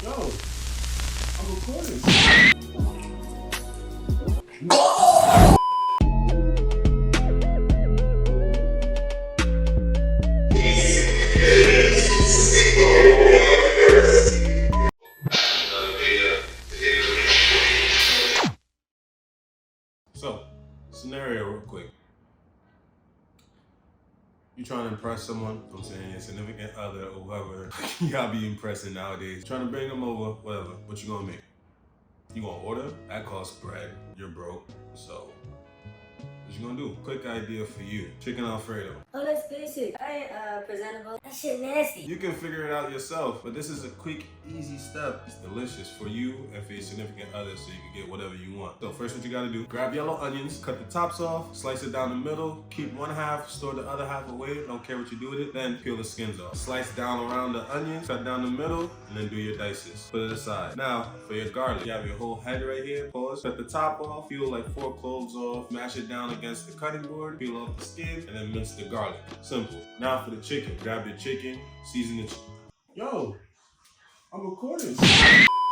Yo, I'm recording. So, scenario real quick. You trying to impress someone, I'm saying a significant other or whoever you gotta be impressing nowadays. Trying to bring them over, whatever. What you gonna make? You gonna order? That costs bread. You're broke. So, what you gonna do? Quick idea for you. Chicken Alfredo. Oh, that's basic. I ain't presentable. That shit nasty. You can figure it out yourself, but this is a quick, easy step. It's delicious for you and for your significant other so you can get whatever you want. So first what you gotta do, grab yellow onions, cut the tops off, slice it down the middle, keep one half, store the other half away, don't care what you do with it, then peel the skins off. Slice down around the onions, cut down the middle, and then do your dices. Put it aside. Now, for your garlic, you have your whole head right here, pause, cut the top off, peel like 4 cloves off, mash it down against the cutting board, peel off the skin, and then mince the garlic. Simple. Now for the chicken, grab your chicken, season it. Yo, I'm recording.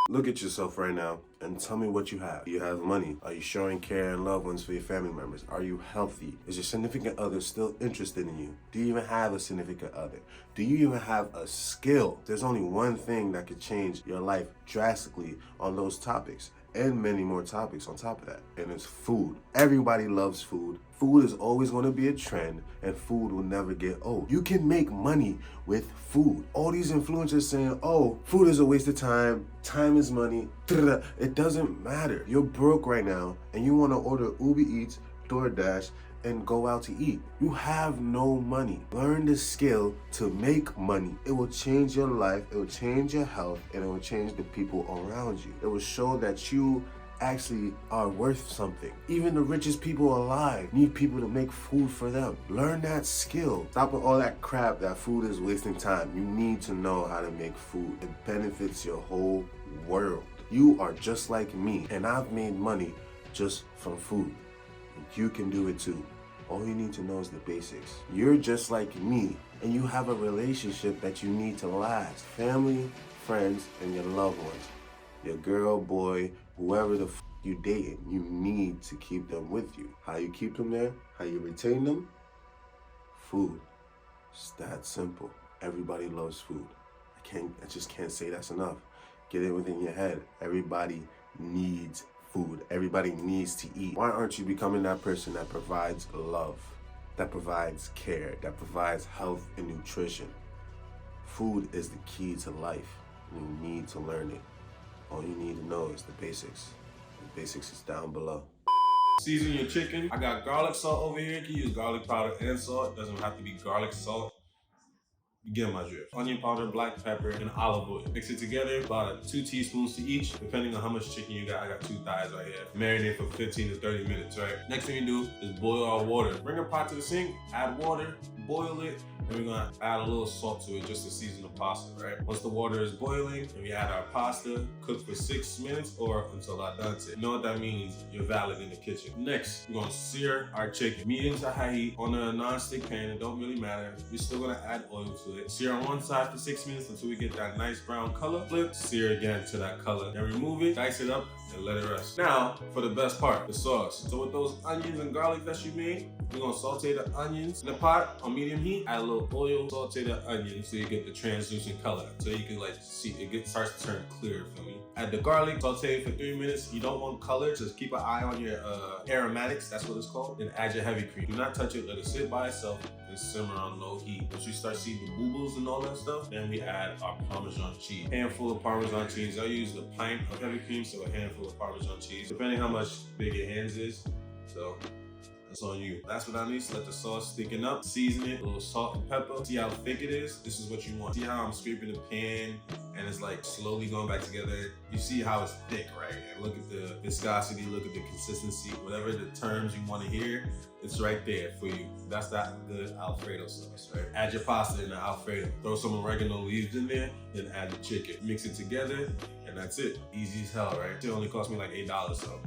Look at yourself right now and tell me what you have. Do you have money? Are you showing care and loved ones for your family members? Are you healthy? Is your significant other still interested in you? Do you even have a significant other? Do you even have a skill? There's only one thing that could change your life drastically on those topics, and many more topics on top of that, and it's food. Everybody loves food. Food is always going to be a trend, and food will never get old. You can make money with food. All these influencers saying, oh, food is a waste of time is money. It doesn't matter. You're broke right now, and you want to order Uber Eats, DoorDash, and go out to eat. You have no money. Learn the skill to make money. It will change your life, it will change your health, and it will change the people around you. It will show that you actually are worth something. Even the richest people alive need people to make food for them. Learn that skill. Stop with all that crap that food is wasting time. You need to know how to make food. It benefits your whole world. You are just like me, and I've made money just from food. You can do it too. All you need to know is the basics. You're just like me, and you have a relationship that you need to last. Family, friends, and your loved ones. Your girl, boy, whoever the you dating, you need to keep them with you. How you keep them there? How you retain them? Food. It's that simple. Everybody loves food. I just can't say that's enough. Get it within your head. Everybody needs food. Everybody needs to eat. Why aren't you becoming that person that provides love, that provides care, that provides health and nutrition? Food is the key to life. You need to learn it. All you need to know is the basics. The basics is down below. Season your chicken. I got garlic salt over here. You can use garlic powder and salt. It doesn't have to be garlic salt. You get my drift. Onion powder, black pepper, and olive oil. Mix it together, about 2 teaspoons to each, depending on how much chicken you got. I got 2 thighs right here. Marinate for 15 to 30 minutes, right? Next thing you do is boil our water. Bring a pot to the sink, add water, boil it, and we're gonna add a little salt to it just to season the pasta, right? Once the water is boiling, and we add our pasta, cook for 6 minutes or until al dente. You know what that means? You're valid in the kitchen. Next, we're gonna sear our chicken. Medium to high heat on a non-stick pan. It don't really matter. We're still gonna add oil to it. Sear on one side for 6 minutes until we get that nice brown color. Flip, sear again to that color. Then remove it, dice it up, and let it rest. Now, for the best part, the sauce. So with those onions and garlic that you made, we're gonna saute the onions in the pot on medium heat. Add a little oil, saute the onions so you get the translucent color. So you can like see it starts to turn clear for me. Add the garlic, saute it for 3 minutes. You don't want color, just keep an eye on your aromatics, that's what it's called. Then add your heavy cream. Do not touch it, let it sit by itself and simmer on low heat. Once you start seeing the bubbles and all that stuff, then we add our Parmesan cheese. Handful of Parmesan cheese. I use a pint of heavy cream, so a handful of Parmesan cheese, depending how much big your hands is. So that's on you. That's what I need. So let the sauce thicken up, season it, a little salt and pepper. See how thick it is? This is what you want. See how I'm scraping the pan and it's like slowly going back together? You see how it's thick, right? And look at the viscosity, look at the consistency, whatever the terms you want to hear, it's right there for you. That's that good Alfredo sauce, right? Add your pasta in the Alfredo. Throw some oregano leaves in there, then add the chicken. Mix it together, and that's it. Easy as hell, right? It only cost me like $8, so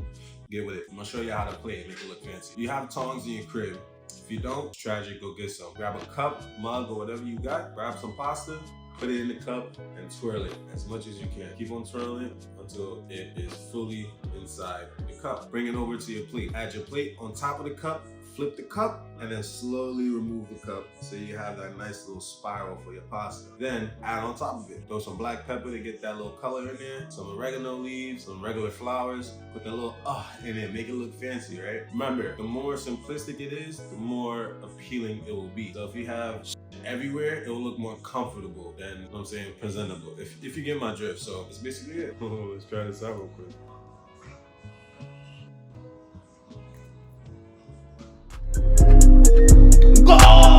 get with it. I'm gonna show you how to play it, make it look fancy. You have tongs in your crib. If you don't, it's tragic, go get some. Grab a cup, mug, or whatever you got. Grab some pasta, Put it in the cup and twirl it as much as you can. Keep on twirling it until it is fully inside the cup. Bring it over to your plate. Add your plate on top of the cup, flip the cup, and then slowly remove the cup so you have that nice little spiral for your pasta. Then add on top of it. Throw some black pepper to get that little color in there, some oregano leaves, some regular flowers, put that little in it, make it look fancy, right? Remember, the more simplistic it is, the more appealing it will be. So if you have everywhere, it will look more comfortable than, you know what I'm saying, presentable. If you get my drift. So that's basically it. Let's try this out real quick. Go!